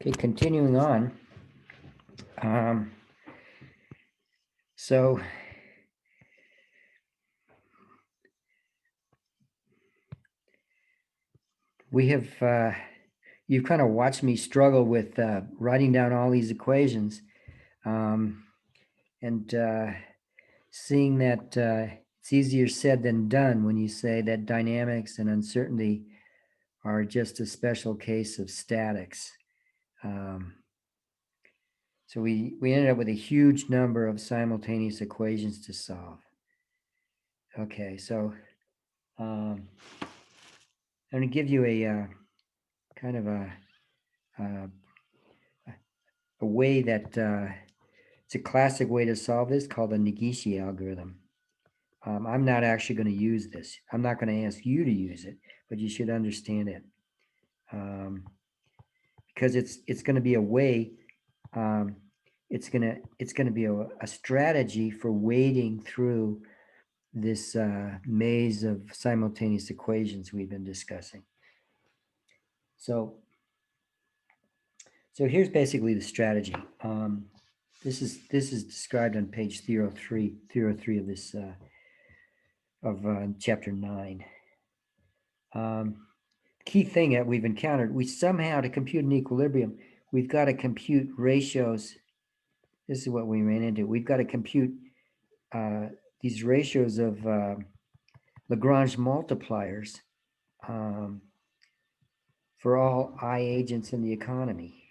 Okay, continuing on. So we have, you've kind of watched me struggle with writing down all these equations and seeing that it's easier said than done when you say that dynamics and uncertainty are just a special case of statics. So we ended up with a huge number of simultaneous equations to solve. Okay, so I'm going to give you a kind of a way that it's a classic way to solve this called the Negishi algorithm. I'm not actually going to use this. I'm not going to ask you to use it, but you should understand it because it's going to be a way. It's going to be a strategy for wading through this maze of simultaneous equations we've been discussing. So here's basically the strategy. This is described on page 303 of this of chapter 9. Key thing that we've encountered, we somehow, to compute an equilibrium, we've got to compute ratios. This is what we ran into. We've got to compute these ratios of Lagrange multipliers for all I agents in the economy.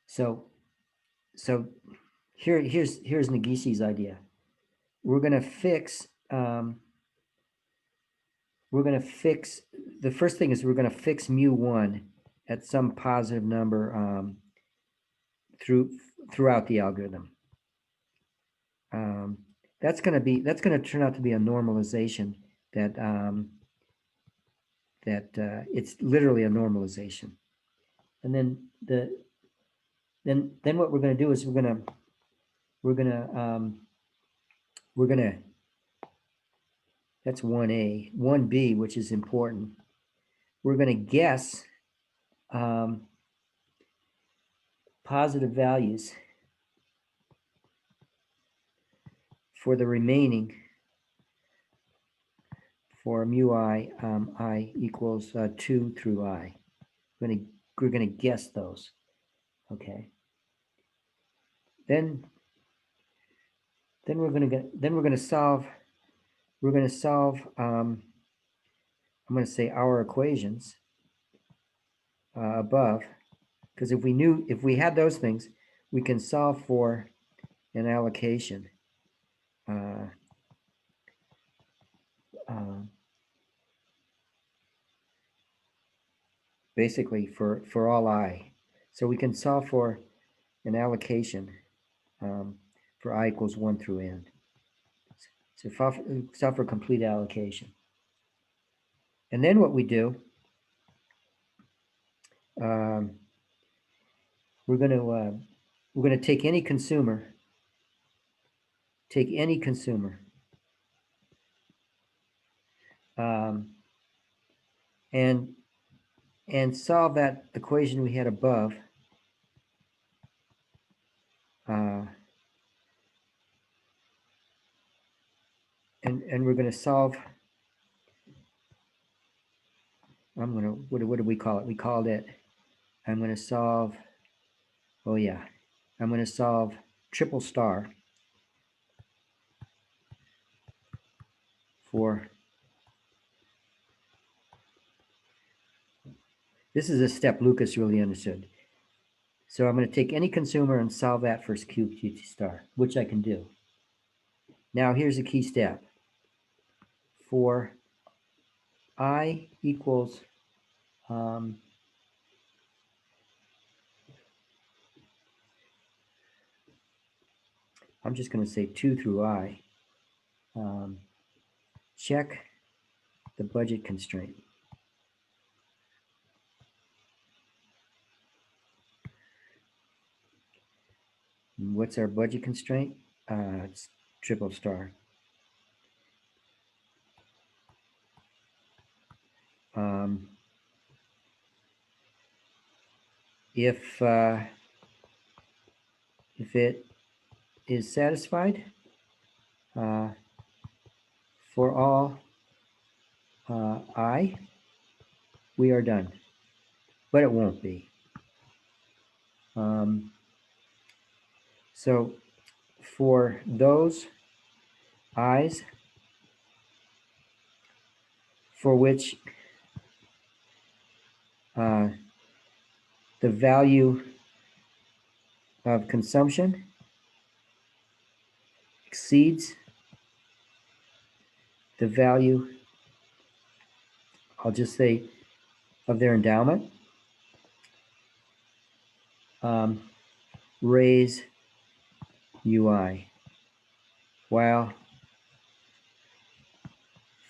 So here's Negishi's idea. We're going to fix. The first thing is we're going to fix mu1 at some positive number throughout the algorithm. That's going to turn out to be a normalization that it's literally a normalization. And then then what we're going to do is we're going to that's 1A. 1B, which is important, we're going to guess positive values for the remaining for mu I equals 2 through I. We're going to guess those. Okay. Then we're going to solve. We're going to solve. I'm going to say our equations above, because if we had those things, we can solve for an allocation. Basically for all I. So we can solve for an allocation for I equals 1 through n. So solve for complete allocation. And then what we do, we're going to take any consumer, and solve that equation we had above. And we're going to solve. What do we call it? We called it. I'm going to solve. Oh yeah, I'm going to solve triple star for. This is a step Lucas really understood. So I'm going to take any consumer and solve that for QT star, which I can do. Now here's a key step. For I equals I'm just going to say 2 through I. Check the budget constraint. What's our budget constraint? It's triple star. if it is satisfied for all I, we are done. But it won't be. So for those i's for which the value of consumption exceeds the value, I'll just say, of their endowment, raise UI. While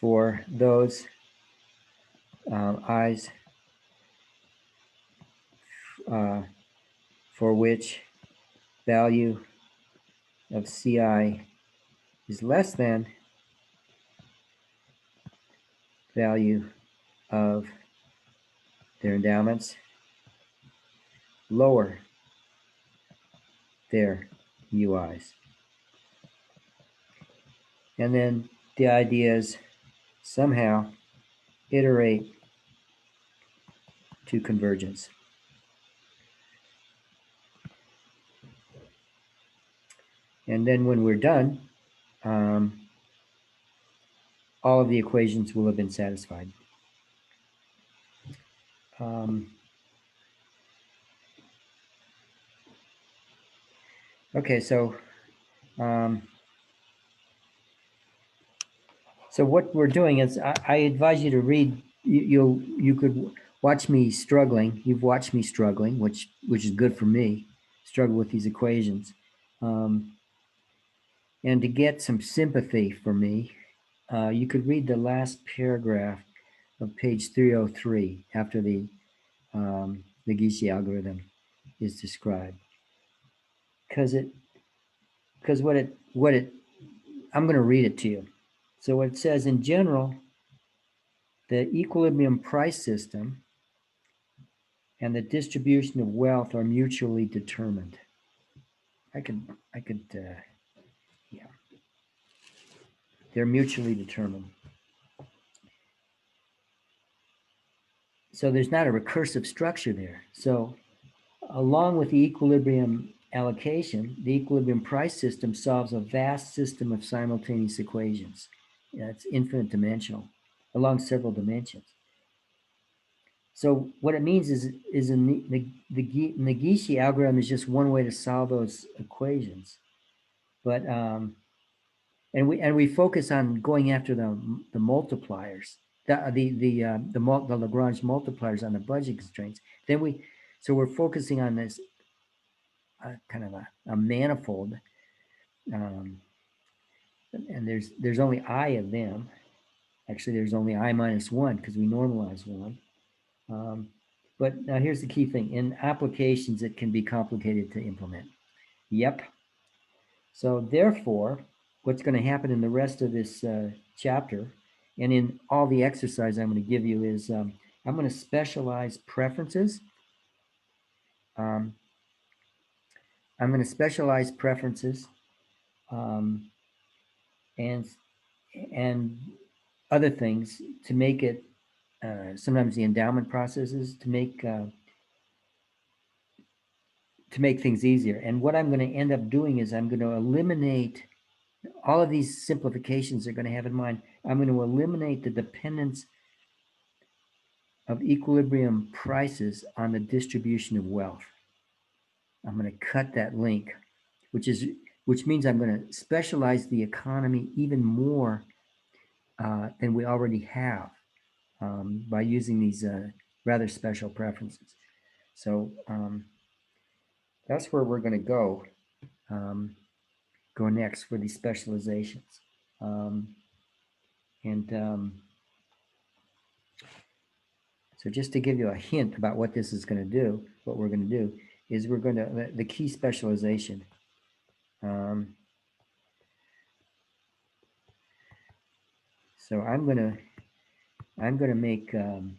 for those i's for which value of CI is less than value of their endowments, lower their UIs. And then the idea is somehow iterate to convergence. And then when we're done, all of the equations will have been satisfied. Okay, so what we're doing is I advise you to read. You could watch me struggling. You've watched me struggling, which is good for me. Struggle with these equations, and to get some sympathy for me, you could read the last paragraph of page 303 after the Gishi algorithm is described, because what it I'm going to read it to you. So it says, in general, the equilibrium price system and the distribution of wealth are mutually determined. I could, yeah. They're mutually determined. So there's not a recursive structure there. So along with the equilibrium allocation, the equilibrium price system solves a vast system of simultaneous equations. It's infinite dimensional along several dimensions. So what it means is in the Gishi algorithm is just one way to solve those equations, but and we focus on going after the multipliers, the Lagrange multipliers on the budget constraints. Then we're focusing on this kind of a manifold, and there's only I of them. Actually, there's only I minus one because we normalize one. But now here's the key thing. In applications, it can be complicated to implement. Yep. So therefore, what's going to happen in the rest of this chapter and in all the exercise I'm going to give you is I'm going to specialize preferences. I'm going to specialize preferences and other things to make it, sometimes the endowment processes to make things easier. And what I'm going to end up doing is I'm going to eliminate all of these simplifications are going to have in mind. I'm going to eliminate the dependence of equilibrium prices on the distribution of wealth. I'm going to cut that link, which means I'm going to specialize the economy even more than we already have by using these rather special preferences. So that's where we're going to go next for these specializations. So just to give you a hint about what this is going to do, what we're going to do is we're going to, the key specialization. So I'm going to make the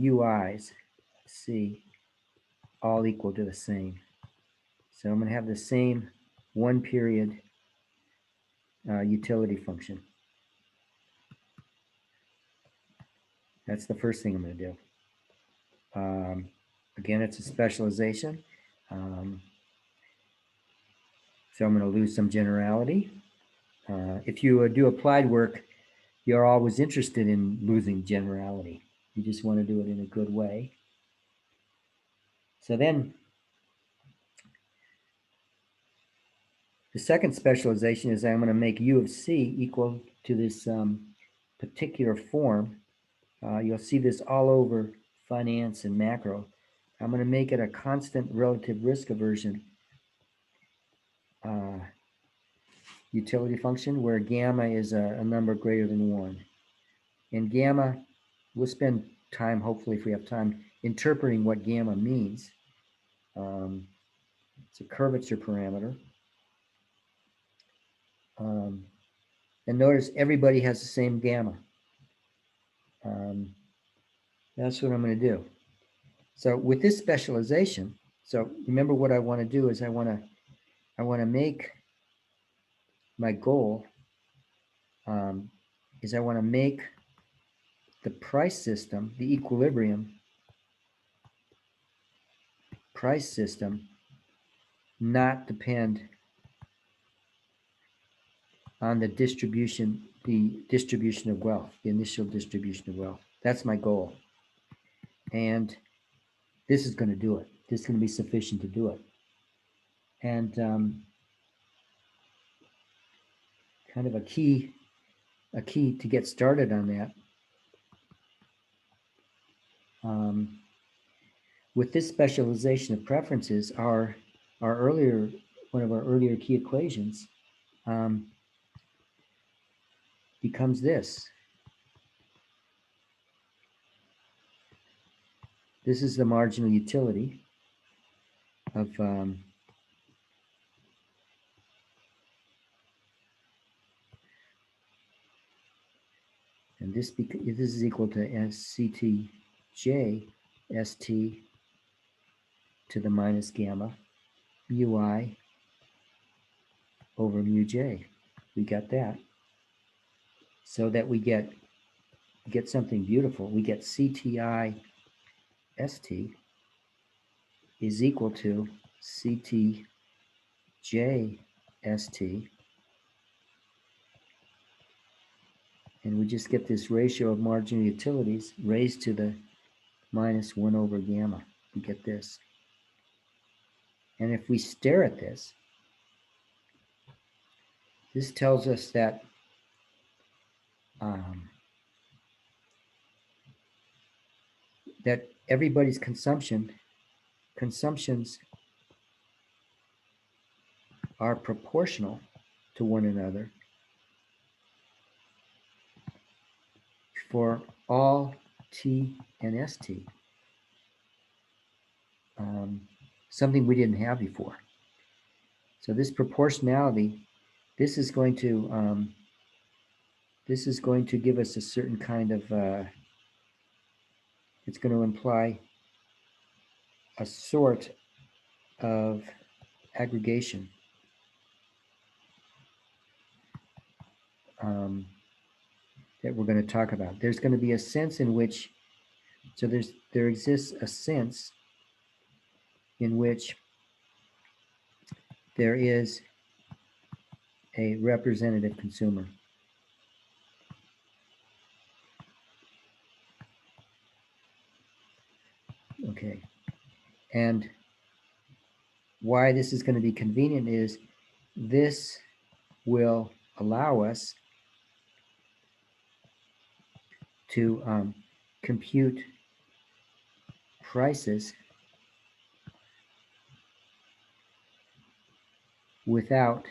UIs C all equal to the same. So I'm going to have the same one period utility function. That's the first thing I'm going to do. Again, it's a specialization. So I'm going to lose some generality. If you do applied work, you're always interested in losing generality. You just want to do it in a good way. So then the second specialization is I'm going to make U of C equal to this particular form. You'll see this all over finance and macro. I'm going to make it a constant relative risk aversion utility function where gamma is a number greater than 1. And gamma, we'll spend time, hopefully if we have time, interpreting what gamma means. It's a curvature parameter. And notice everybody has the same gamma. That's what I'm going to do. So with this specialization, so remember what I want to do is I want to make my goal is I want to make the price system, the equilibrium price system, not depend on the distribution of wealth, the initial distribution of wealth. That's my goal. And this is going to do it. This is going to be sufficient to do it. And kind of a key to get started on that. With this specialization of preferences, one of our earlier key equations becomes this. This is the marginal utility of and this is equal to CTJ ST to the minus gamma mu I over mu J. We got that. So that we get something beautiful. We get CTI ST is equal to CTJ ST. And we just get this ratio of marginal utilities raised to the minus 1 over gamma. We get this. And if we stare at this, this tells us that that everybody's consumptions are proportional to one another for all T and ST. Something we didn't have before. So this proportionality, this is going to give us a certain kind of it's going to imply a sort of aggregation that we're going to talk about. There's going to be a sense in which, so there exists a sense in which there is a representative consumer. Okay, and why this is going to be convenient is this will allow us to compute prices without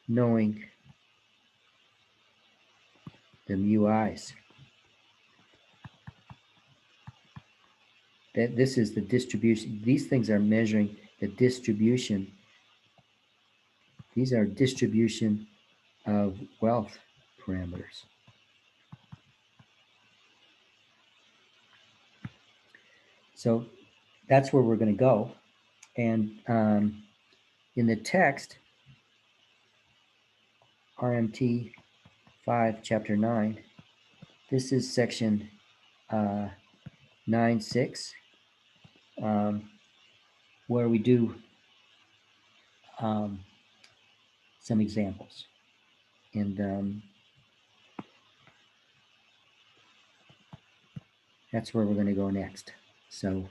knowing the mu i's. That this is the distribution. These things are measuring the distribution. These are distribution of wealth parameters. So that's where we're going to go. And in the text, RMT5, Chapter 9, this is section 9.6, where we do some examples. And that's where we're going to go next. So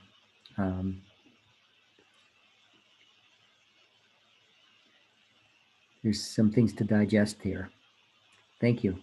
there's some things to digest here. Thank you.